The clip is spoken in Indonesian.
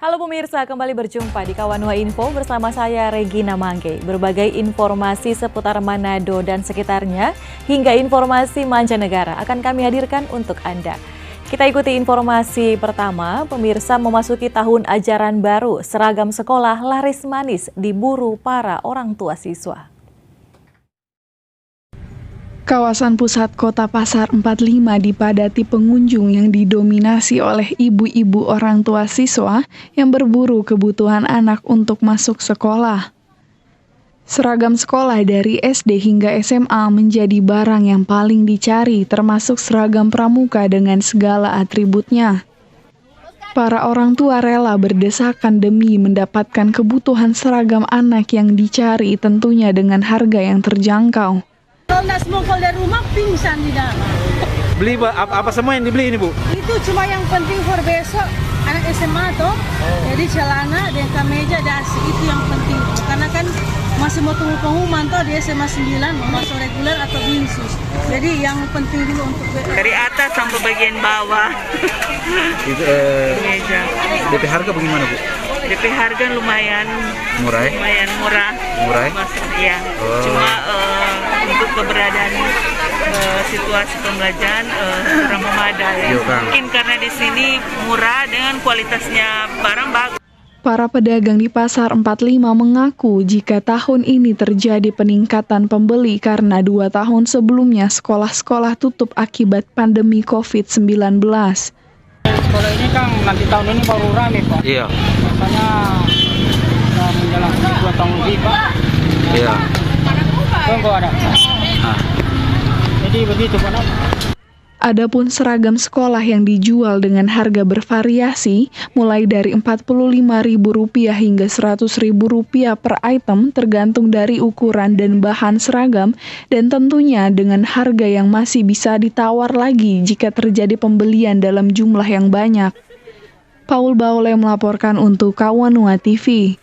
Halo pemirsa, kembali berjumpa di Kawanua Info bersama saya Regina Mangge. Berbagai informasi seputar Manado dan sekitarnya hingga informasi mancanegara akan kami hadirkan untuk Anda. Kita ikuti informasi pertama, pemirsa memasuki tahun ajaran baru, seragam sekolah laris manis diburu para orang tua siswa. Kawasan pusat kota Pasar 45 dipadati pengunjung yang didominasi oleh ibu-ibu orang tua siswa yang berburu kebutuhan anak untuk masuk sekolah. Seragam sekolah dari SD hingga SMA menjadi barang yang paling dicari, termasuk seragam pramuka dengan segala atributnya. Para orang tua rela berdesakan demi mendapatkan kebutuhan seragam anak yang dicari, tentunya dengan harga yang terjangkau. Kalau nggak semongkol dari rumah, pingsan di dalam. Beli apa semua yang dibeli ini, Bu? Itu cuma yang penting for besok, anak SMA toh. Jadi celana dan kemeja, dasi, itu yang penting. Karena kan masih mau tunggu pengumuman toh, di SMA 9, mau masuk reguler atau binsus. Jadi yang penting dulu untuk dari atas sampai bagian bawah. Itu, Meja. DP harga bagaimana, Bu? DP harga lumayan Murah? lumayan murah. Murah? Ya. Cuma untuk keberadaan situasi pembelajaran kurang memadai. Iya, Kang. Mungkin karena di sini murah dengan kualitasnya barang bagus. Para pedagang di Pasar 45 mengaku jika tahun ini terjadi peningkatan pembeli karena 2 tahun sebelumnya sekolah-sekolah tutup akibat pandemi COVID-19. Kalau ini Kang, nanti tahun ini baru rame Pak. Iya. Biasanya menjelang 2 tahun lebih Pak. Iya. Tunggu ada. Jadi begitu Pak. Adapun seragam sekolah yang dijual dengan harga bervariasi, mulai dari Rp45.000 hingga Rp100.000 per item tergantung dari ukuran dan bahan seragam, dan tentunya dengan harga yang masih bisa ditawar lagi jika terjadi pembelian dalam jumlah yang banyak. Paul Baole melaporkan untuk Kawanua TV.